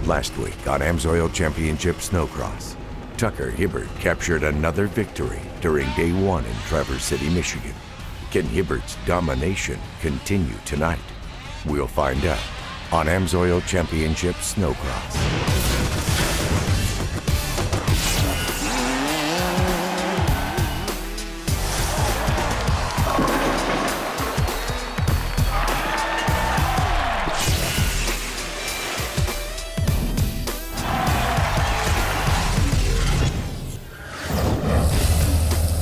Last week on AMSOIL Championship Snocross, Tucker Hibbert captured another victory during Day 1 in Traverse City, Michigan. Can Hibbert's domination continue tonight? We'll find out on AMSOIL Championship Snocross.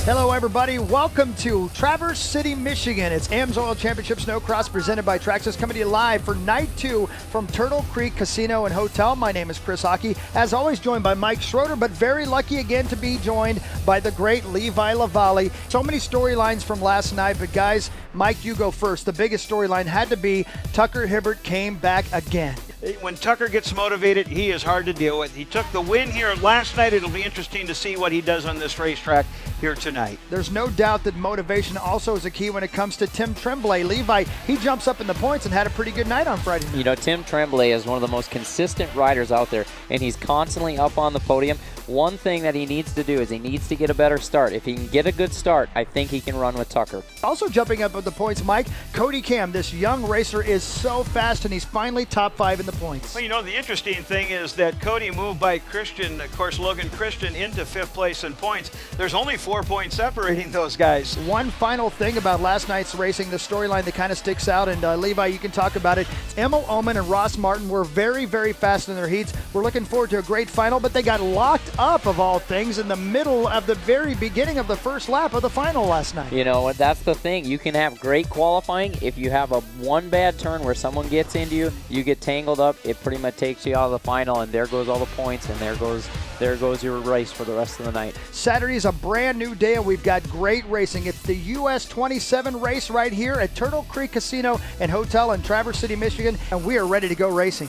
Hello everybody, welcome to Traverse City, Michigan. It's AMSOIL Championship Snocross presented by Traxxas, coming to you live for night 2 from Turtle Creek Casino and Hotel. My name is Chris Hockey, as always joined by Mike Schroeder, but very lucky again to be joined by the great Levi LaVallee. So many storylines from last night, but guys, Mike, you go first. The biggest storyline had to be Tucker Hibbert came back again. When Tucker gets motivated, he is hard to deal with. He took the win here last night. It'll be interesting to see what he does on this racetrack here tonight. There's no doubt that motivation also is a key when it comes to Tim Tremblay. Levi, he jumps up in the points and had a pretty good night on Friday night. You know, Tim Tremblay is one of the most consistent riders out there, and he's constantly up on the podium. One thing that he needs to do is he needs to get a better start. If he can get a good start, I think he can run with Tucker. Also jumping up at the points, Mike, Cody Cam, this young racer is so fast, and he's finally top 5 in the points. Well, you know, the interesting thing is that Cody moved by Christian, of course, Logan Christian, into 5th place in points. There's only 4 points separating those guys. One final thing about last night's racing, the storyline that kind of sticks out, and Levi, you can talk about it. Emil Oman and Ross Martin were very, very fast in their heats. We're looking forward to a great final, but they got locked up, of all things, in the middle of the very beginning of the first lap of the final last night. You know, that's the thing. You can have great qualifying. If you have one bad turn where someone gets into you, you get tangled up, it pretty much takes you out of the final, and there goes all the points, and there goes your race for the rest of the night. Saturday is a brand new day, and we've got great racing. It's the US 27 race right here at Turtle Creek Casino and Hotel in Traverse City, Michigan, and we are ready to go racing.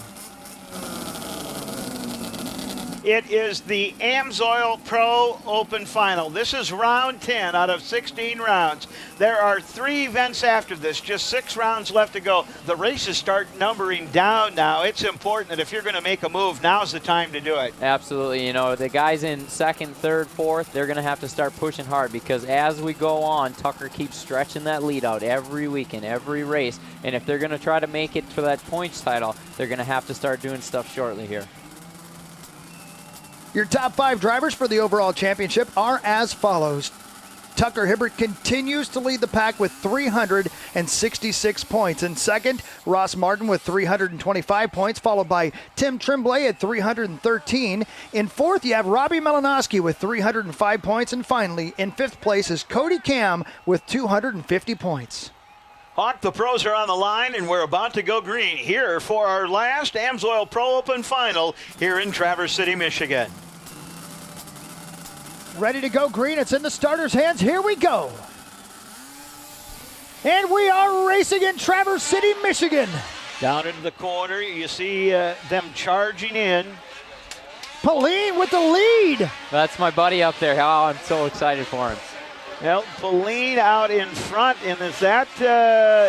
It is the AMSOIL Pro Open Final. This is round 10 out of 16 rounds. There are 3 events after this, just 6 rounds left to go. The races start numbering down now. It's important that if you're going to make a move, now's the time to do it. Absolutely. You know, the guys in 2nd, 3rd, 4th, they're going to have to start pushing hard, because as we go on, Tucker keeps stretching that lead out every week in every race. And if they're going to try to make it for that points title, they're going to have to start doing stuff shortly here. Your top 5 drivers for the overall championship are as follows. Tucker Hibbert continues to lead the pack with 366 points. In second, Ross Martin with 325 points, followed by Tim Tremblay at 313. In fourth, you have Robbie Malinowski with 305 points. And finally, in 5th place is Cody Cam with 250 points. Hawk, the pros are on the line, and we're about to go green here for our last AMSOIL Pro Open Final here in Traverse City, Michigan. Ready to go green. It's in the starter's hands. Here we go. And we are racing in Traverse City, Michigan. Down into the corner, you see them charging in. Pauline with the lead. That's my buddy up there. Oh, I'm so excited for him. Well, Pauline out in front, and is that,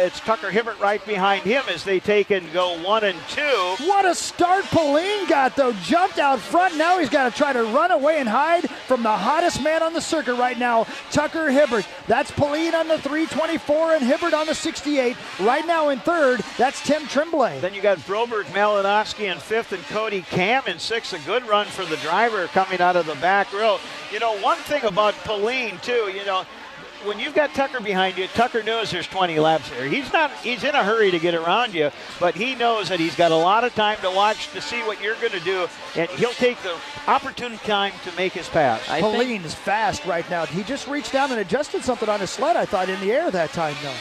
it's Tucker Hibbert right behind him as they take and go 1 and 2. What a start Pauline got, though. Jumped out front. Now he's got to try to run away and hide from the hottest man on the circuit right now, Tucker Hibbert. That's Pauline on the 324 and Hibbert on the 68. Right now in 3rd, that's Tim Tremblay. Then you got Broberg Malinowski in 5th and Cody Cam in 6th. A good run for the driver coming out of the back row. You know, one thing about Pauline, too, you know, when you've got Tucker behind you, Tucker knows there's 20 laps here. He's in a hurry to get around you, but he knows that he's got a lot of time to watch to see what you're going to do, and he'll take the opportune time to make his pass. Pauline is fast right now. He just reached down and adjusted something on his sled, I thought, in the air that time, though.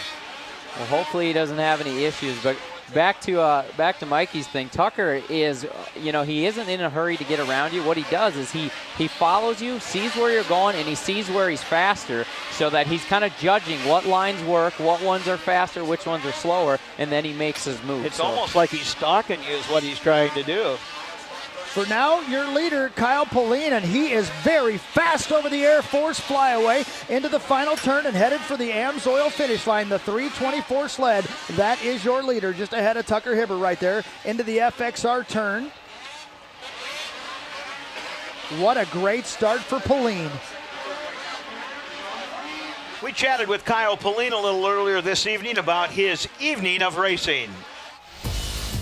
Well, hopefully he doesn't have any issues, but back to Mikey's thing. Tucker is, you know, he isn't in a hurry to get around you. What he does is he follows you, sees where you're going, and he sees where he's faster, so that he's kind of judging what lines work, what ones are faster, which ones are slower, and then he makes his move. It's almost like he's stalking you is what he's trying to do. For now, your leader, Kyle Pauline, and he is very fast over the Air Force flyaway into the final turn and headed for the AMSOIL finish line, the 324 sled. That is your leader, just ahead of Tucker Hibbert right there into the FXR turn. What a great start for Pauline. We chatted with Kyle Pauline a little earlier this evening about his evening of racing.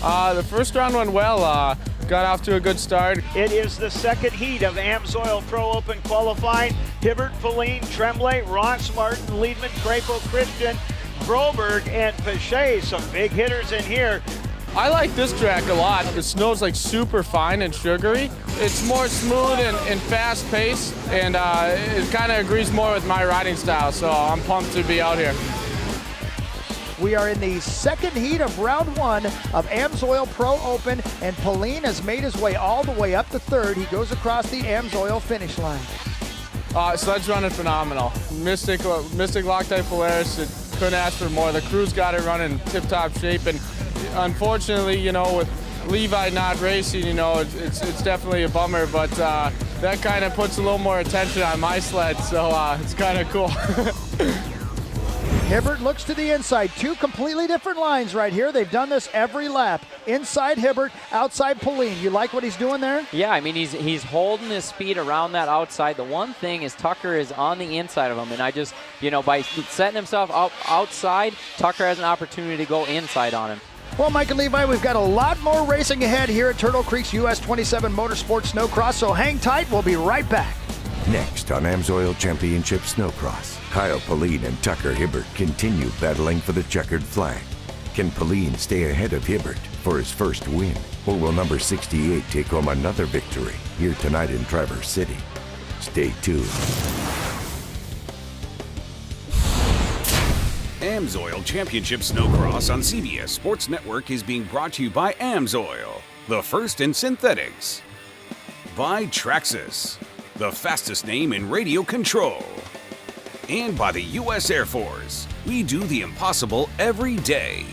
The first round went well. Got off to a good start. It is the second heat of AMSOIL Pro Open qualifying. Hibbert, Pauline, Tremblay, Ross Martin, Liedman, Crapo, Christian, Broberg, and Pache. Some big hitters in here. I like this track a lot. The snow's like super fine and sugary. It's more smooth and fast paced, and it kind of agrees more with my riding style, so I'm pumped to be out here. We are in the second heat of round 1 of AMSOIL Pro Open, and Pauline has made his way all the way up to third. He goes across the AMSOIL finish line. Sled's running phenomenal. Mystic Loctite Polaris, it couldn't ask for more. The crew's got it running tip-top shape, and unfortunately, you know, with Levi not racing, you know, it's definitely a bummer, but that kind of puts a little more attention on my sled, so it's kind of cool. Hibbert looks to the inside. Two completely different lines right here. They've done this every lap. Inside Hibbert, outside Pauline. You like what he's doing there? Yeah, I mean, he's holding his speed around that outside. The one thing is Tucker is on the inside of him, and I just, you know, by setting himself up outside, Tucker has an opportunity to go inside on him. Well, Mike and Levi, we've got a lot more racing ahead here at Turtle Creek's US 27 Motorsports Snocross, so hang tight. We'll be right back. Next on AMSOIL Championship Snocross, Kyle Pauline and Tucker Hibbert continue battling for the checkered flag. Can Pauline stay ahead of Hibbert for his first win? Or will number 68 take home another victory here tonight in Traverse City? Stay tuned. AMSOIL Championship Snocross on CBS Sports Network is being brought to you by AMSOIL, the first in synthetics. By Traxxas, the fastest name in radio control. And by the U.S. Air Force, we do the impossible every day.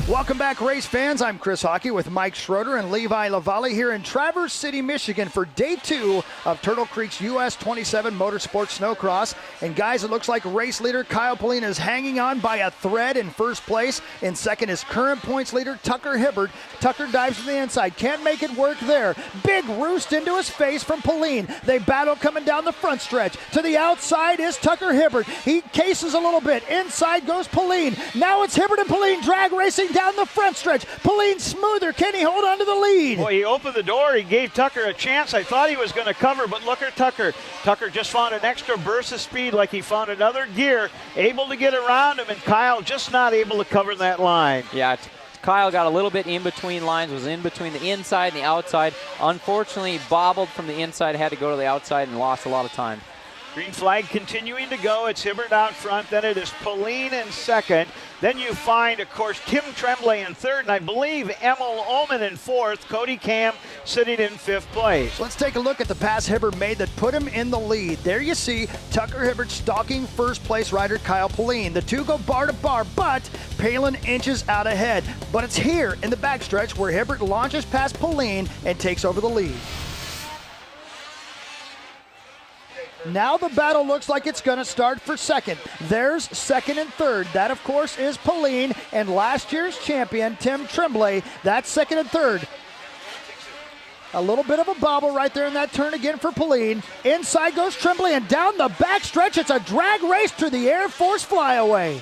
Welcome back, race fans. I'm Chris Hockey with Mike Schroeder and Levi LaVallee here in Traverse City, Michigan for day 2 of Turtle Creek's US 27 Motorsports Snocross. And guys, it looks like race leader Kyle Pauline is hanging on by a thread in first place. In second is current points leader Tucker Hibbert. Tucker dives to the inside, can't make it work there. Big roost into his face from Pauline. They battle coming down the front stretch. To the outside is Tucker Hibbert. He cases a little bit. Inside goes Pauline. Now it's Hibbert and Pauline drag racing down the front stretch. Pauline smoother. Can he hold on to the lead? Boy, he opened the door. He gave Tucker a chance. I thought he was going to cover, but look at Tucker. Tucker just found an extra burst of speed, like he found another gear, able to get around him, and Kyle just not able to cover that line. Yeah, Kyle got a little bit in between lines, was in between the inside and the outside. Unfortunately, bobbled from the inside, had to go to the outside and lost a lot of time. Green flag continuing to go. It's Hibbert out front. Then it is Pauline in second. Then you find, of course, Tim Tremblay in third. And I believe Emil Ullman in fourth. Cody Cam sitting in fifth place. Let's take a look at the pass Hibbert made that put him in the lead. There you see Tucker Hibbert stalking first place rider Kyle Pauline. The two go bar to bar, but Palin inches out ahead. But it's here in the backstretch where Hibbert launches past Pauline and takes over the lead. Now the battle looks like it's going to start for second. There's second and third. That, of course, is Pauline and last year's champion, Tim Tremblay. That's second and third. A little bit of a bobble right there in that turn again for Pauline. Inside goes Tremblay, and down the backstretch, it's a drag race to the Air Force flyaway.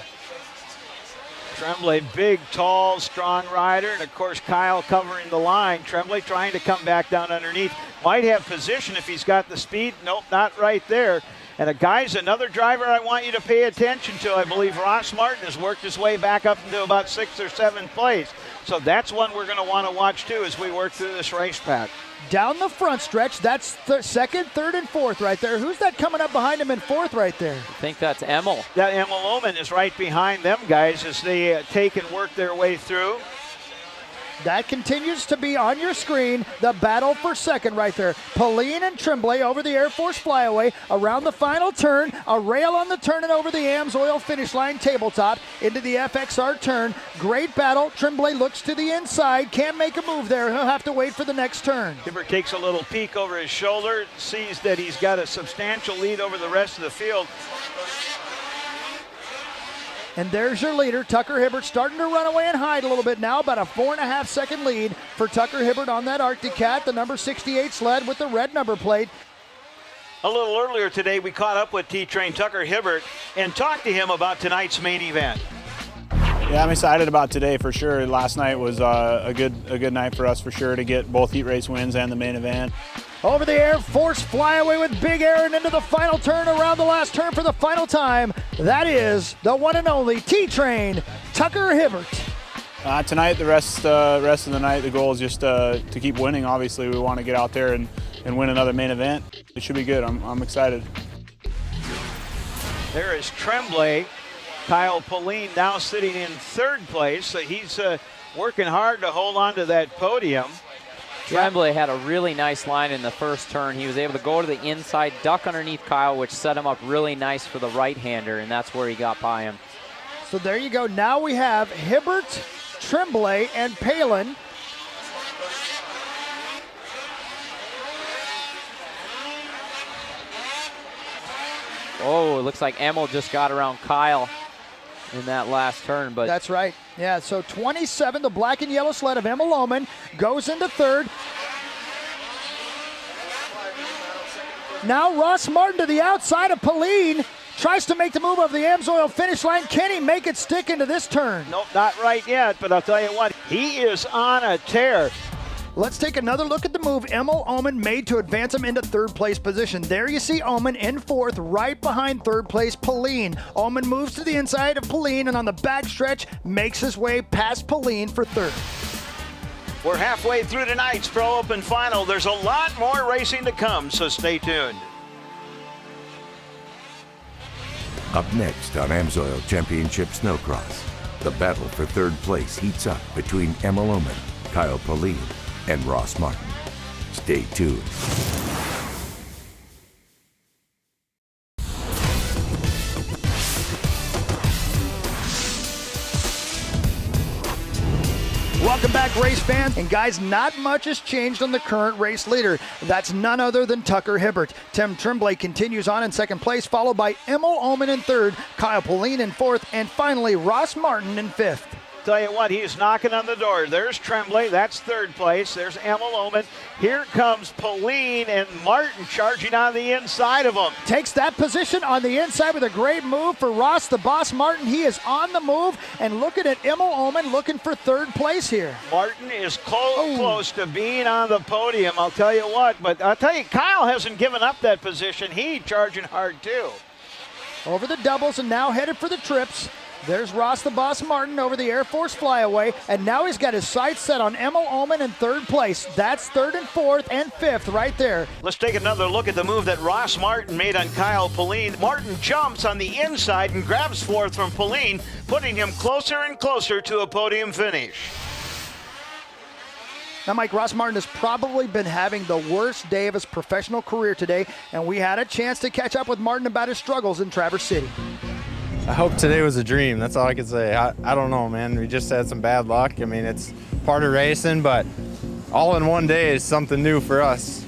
Tremblay, big, tall, strong rider, and of course Kyle covering the line. Tremblay trying to come back down underneath. Might have position if he's got the speed. Nope, not right there. And another driver I want you to pay attention to. I believe Ross Martin has worked his way back up into about 6th or 7th place. So that's one we're going to want to watch too as we work through this race pack. Down the front stretch, that's second, third, and fourth right there. Who's that coming up behind him in fourth right there? I think that's Emil. That Emil Ullman is right behind them guys as they take and work their way through. That continues to be on your screen, the battle for second right there. Pauline and Tremblay over the Air Force flyaway around the final turn, a rail on the turn and over the AMSOIL finish line tabletop into the FXR turn. Great battle. Tremblay looks to the inside, can't make a move there. He'll have to wait for the next turn. Hibbert takes a little peek over his shoulder, sees that he's got a substantial lead over the rest of the field. And there's your leader, Tucker Hibbert, starting to run away and hide a little bit now. About a 4.5 second lead for Tucker Hibbert on that Arctic Cat, the number 68 sled with the red number plate. A little earlier today, we caught up with T-Train Tucker Hibbert and talked to him about tonight's main event. Yeah, I'm excited about today for sure. Last night was a good night for us for sure to get both heat race wins and the main event. Over the Air Force flyaway with big air and into the final turn, around the last turn for the final time. That is the one and only T-Train Tucker Hibbert. Tonight, the rest of the night, the goal is just to keep winning. Obviously, we want to get out there and win another main event. It should be good. I'm excited. There is Tremblay. Kyle Pauline now sitting in third place. So he's working hard to hold on to that podium. Tremblay had a really nice line in the first turn. He was able to go to the inside, duck underneath Kyle, which set him up really nice for the right-hander, and that's where he got by him. So there you go. Now we have Hibbert, Tremblay, and Palin. Oh, it looks like Emil just got around Kyle in that last turn. But that's right. Yeah, so 27, the black and yellow sled of Emil Lohman goes into third. Now Ross Martin to the outside of Pauline. Tries to make the move of the AMSOIL finish line. Can he make it stick into this turn? Nope, not right yet, but I'll tell you what, he is on a tear. Let's take another look at the move Emil Oman made to advance him into third place position. There you see Oman in fourth, right behind third place Pauline. Oman moves to the inside of Pauline and on the back stretch makes his way past Pauline for third. We're halfway through tonight's Pro Open Final. There's a lot more racing to come, so stay tuned. Up next on AMSOIL Championship Snocross, the battle for third place heats up between Emil Oman, Kyle Pauline, and Ross Martin. Stay tuned. Welcome back, race fans. And guys, not much has changed on the current race leader. That's none other than Tucker Hibbert. Tim Tremblay continues on in second place, followed by Emil Oman in third, Kyle Pauline in fourth, and finally Ross Martin in fifth. Tell you what, he's knocking on the door. There's Tremblay, that's third place. There's Emil Oman. Here comes Pauline and Martin charging on the inside of him. Takes that position on the inside with a great move for Ross the Boss Martin. He is on the move, and looking at Emil Oman looking for third place here. Martin is close to being on the podium, I'll tell you what. But I'll tell you, Kyle hasn't given up that position. He's charging hard too. Over the doubles and now headed for the trips. There's Ross the Boss Martin over the Air Force flyaway, and now he's got his sights set on Emil Oman in third place. That's third and fourth and fifth right there. Let's take another look at the move that Ross Martin made on Kyle Pauline. Martin jumps on the inside and grabs fourth from Pauline, putting him closer and closer to a podium finish. Now, Mike, Ross Martin has probably been having the worst day of his professional career today, and we had a chance to catch up with Martin about his struggles in Traverse City. I hope today was a dream. That's all I can say. I don't know, man. We just had some bad luck. I mean, it's part of racing, but all in one day is something new for us.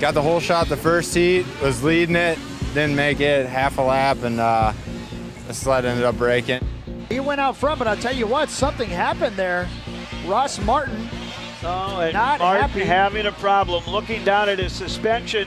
Got the whole shot the first heat, was leading it, didn't make it, half a lap, and the sled ended up breaking. He went out front, but I'll tell you what, something happened there. Ross Martin and not Martin happy. having a problem, looking down at his suspension.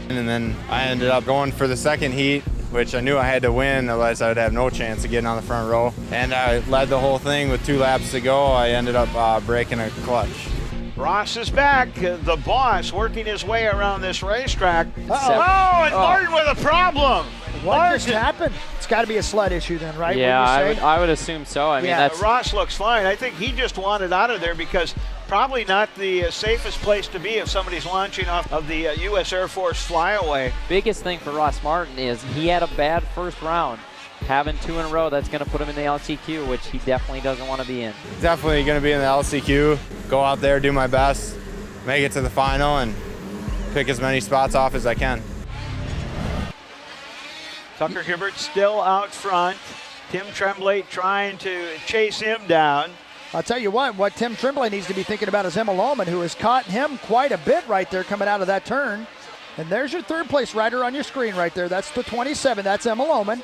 And then I ended up going for the second heat, which I knew I had to win, otherwise I would have no chance of getting on the front row. And I led the whole thing with 2 laps to go. I ended up breaking a clutch. Ross is back, the boss, working his way around this racetrack. Martin with a problem. What just happened? It's got to be a sled issue then, right? Yeah, I would assume so. I mean, that's Ross looks fine. I think he just wanted out of there because probably not the safest place to be if somebody's launching off of the U.S. Air Force flyaway. biggest thing for Ross Martin is he had a bad first round. Having 2 in a row, that's going to put him in the LCQ, which he definitely doesn't want to be in. Definitely going to be in the LCQ, go out there, do my best, make it to the final, and pick as many spots off as I can. Tucker Hibbert still out front. Tim Tremblay trying to chase him down. I'll tell you what Tim Tremblay needs to be thinking about is Emil Oman, who has caught him quite a bit right there coming out of that turn. And there's your third place rider on your screen right there. That's the 27. That's Emil Oman.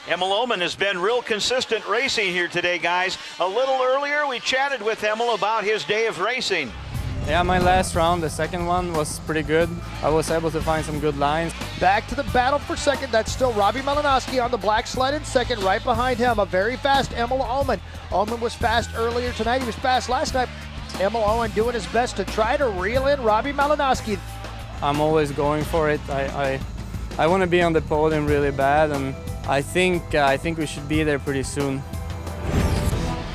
Emil Oman has been real consistent racing here today, guys. A little earlier, we chatted with Emil about his day of racing. Yeah, my last round, the second one, was pretty good. I was able to find some good lines. Back to the battle for second. That's still Robbie Malinowski on the black sled in second. Right behind him, a very fast Emil Oman. Oman was fast earlier tonight. He was fast last night. Emil Oman doing his best to try to reel in Robbie Malinowski. I'm always going for it. I want to be on the podium really bad, and I think we should be there pretty soon.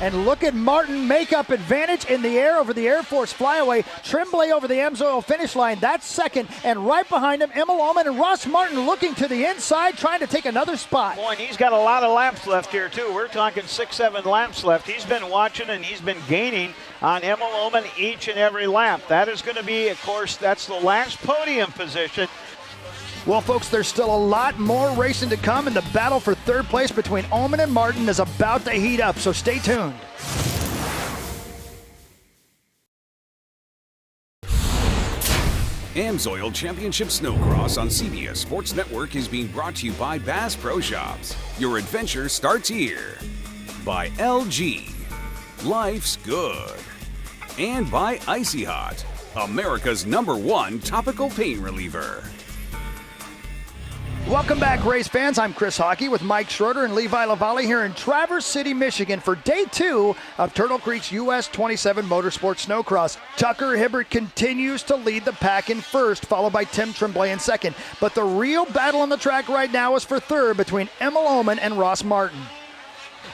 And look at Martin make up advantage in the air over the Air Force flyaway. Tremblay over the AMSOIL finish line. That's second. And right behind him, Emil Oman and Ross Martin looking to the inside, trying to take another spot. Boy, and he's got a lot of laps left here, too. We're talking 6-7 laps left. He's been watching and he's been gaining on Emil Oman each and every lap. That is going to be, of course, that's the last podium position. Well, folks, there's still a lot more racing to come, and the battle for third place between Oman and Martin is about to heat up, so stay tuned. AMSOIL Championship Snocross on CBS Sports Network is being brought to you by Bass Pro Shops. Your adventure starts here. By LG. Life's good. And by Icy Hot, America's #1 topical pain reliever. Welcome back, race fans. I'm Chris Hockey with Mike Schroeder and Levi LaVallee here in Traverse City, Michigan for day 2 of Turtle Creek's US 27 Motorsports Snowcross. Tucker Hibbert continues to lead the pack in first, followed by Tim Tremblay in second. But the real battle on the track right now is for third between Emil Oman and Ross Martin.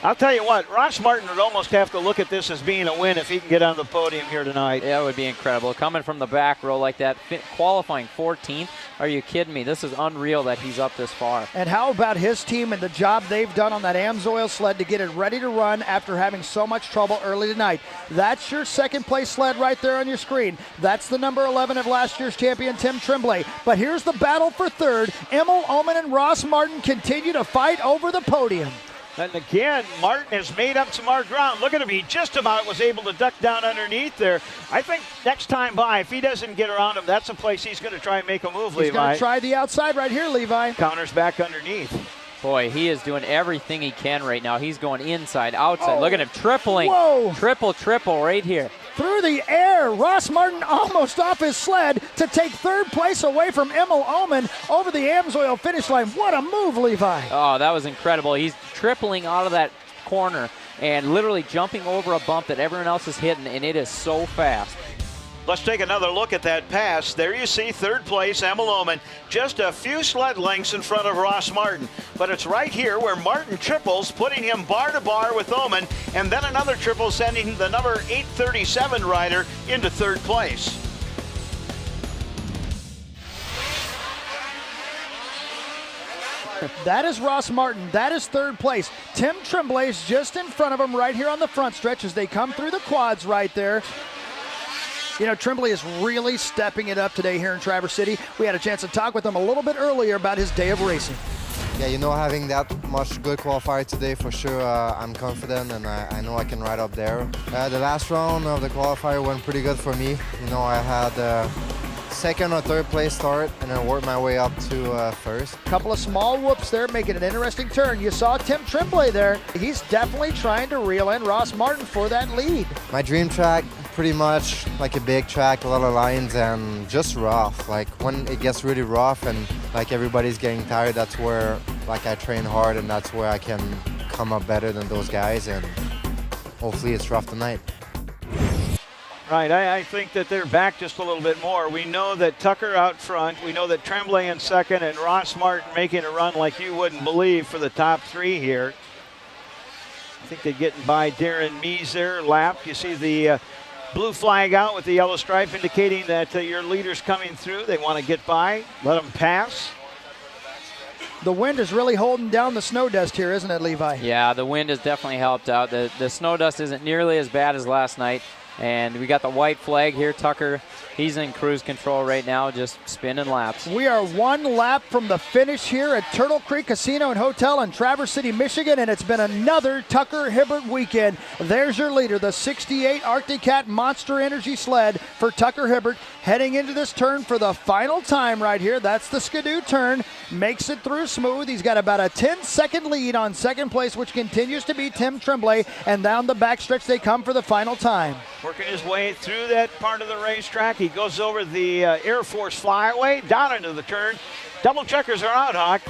I'll tell you what, Ross Martin would almost have to look at this as being a win if he can get on the podium here tonight. Yeah, it would be incredible. Coming from the back row like that, qualifying 14th. Are you kidding me? This is unreal that he's up this far. And how about his team and the job they've done on that AMSOIL sled to get it ready to run after having so much trouble early tonight? That's your second place sled right there on your screen. That's the number 11 of last year's champion, Tim Tremblay. But here's the battle for third. Emil Oman and Ross Martin continue to fight over the podium. And again, Martin has made up some more ground. Look at him, he just about was able to duck down underneath there. I think next time by, if he doesn't get around him, that's a place he's going to try and make a move, Levi. He's going to try the outside right here, Levi. Counters back underneath. Boy, he is doing everything he can right now. He's going inside, outside. Look at him tripling. Whoa. Triple right here. Through the air, Ross Martin almost off his sled to take third place away from Emil Oman over the AMSOIL finish line. What a move, Levi. Oh, that was incredible. He's tripling out of that corner and literally jumping over a bump that everyone else is hitting, and it is so fast. Let's take another look at that pass. There you see third place, Emil Oman, just a few sled lengths in front of Ross Martin. But it's right here where Martin triples, putting him bar to bar with Oman, and then another triple sending the number 837 rider into third place. That is Ross Martin. That is third place. Tim Tremblay's just in front of him right here on the front stretch as they come through the quads right there. You know, Tremblay is really stepping it up today here in Traverse City. We had a chance to talk with him a little bit earlier about his day of racing. Yeah, you know, having that much good qualifier today, for sure, I'm confident and I know I can ride up there. The last round of the qualifier went pretty good for me. You know, I had a second or third place start and then worked my way up to first. Couple of small whoops there, making an interesting turn. You saw Tim Tremblay there. He's definitely trying to reel in Ross Martin for that lead. My dream track, pretty much like a big track, a lot of lines and just rough. Like when it gets really rough and like everybody's getting tired, that's where like I train hard and that's where I can come up better than those guys, and hopefully it's rough tonight. Right, I think that they're back just a little bit more. We know that Tucker out front. We know that Tremblay in second and Ross Martin making a run like you wouldn't believe for the top three here. I think they're getting by Darren Mees there, lapped. You see the blue flag out with the yellow stripe indicating that your leader's coming through. They want to get by, let them pass. The wind is really holding down the snow dust here, isn't it, Levi? Yeah, the wind has definitely helped out. The snow dust isn't nearly as bad as last night. And we got the white flag here. Tucker, he's in cruise control right now, just spinning laps. We are one lap from the finish here at Turtle Creek Casino and Hotel in Traverse City, Michigan, and it's been another Tucker Hibbert weekend. There's your leader, the 68 Arctic Cat Monster Energy sled for Tucker Hibbert, heading into this turn for the final time right here. That's the Skidoo turn. Makes it through smooth. He's got about a 10-second lead on second place, which continues to be Tim Tremblay, and down the backstretch they come for the final time. Working his way through that part of the racetrack. He goes over the Air Force flyaway, down into the turn. Double checkers are out, Hawk.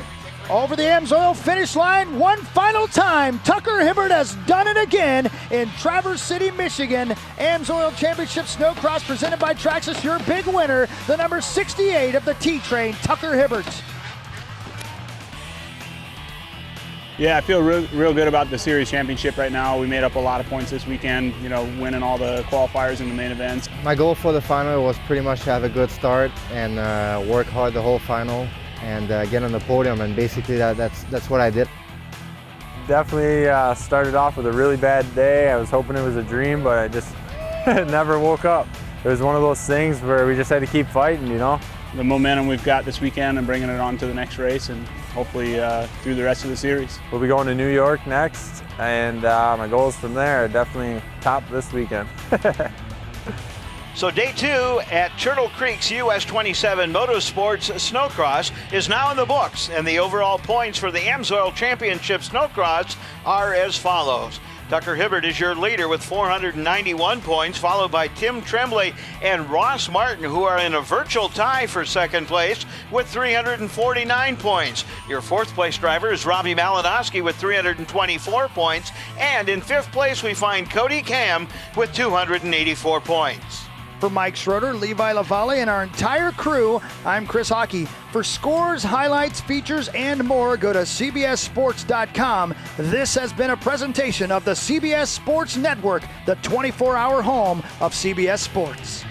Over the AMSOIL finish line one final time. Tucker Hibbert has done it again in Traverse City, Michigan. AMSOIL Championship Snocross presented by Traxxas. Your big winner, the number 68 of the T-Train, Tucker Hibbert. Yeah, I feel real good about the series championship right now. We made up a lot of points this weekend, you know, winning all the qualifiers and the main events. My goal for the final was pretty much to have a good start and work hard the whole final and get on the podium, and basically that's what I did. Definitely started off with a really bad day. I was hoping it was a dream, but I just never woke up. It was one of those things where we just had to keep fighting, you know. The momentum we've got this weekend and bringing it on to the next race and hopefully through the rest of the series. We'll be going to New York next, and my goals from there are definitely top this weekend. So day 2 at Turtle Creek's US 27 Motorsports Snocross is now in the books, and the overall points for the AMSOIL Championship Snocross are as follows. Tucker Hibbert is your leader with 491 points, followed by Tim Tremblay and Ross Martin, who are in a virtual tie for second place with 349 points. Your fourth place driver is Robbie Malinowski with 324 points, and in fifth place we find Cody Cam with 284 points. For Mike Schroeder, Levi LaVallee, and our entire crew, I'm Chris Hockey. For scores, highlights, features, and more, go to CBSSports.com. This has been a presentation of the CBS Sports Network, the 24-hour home of CBS Sports.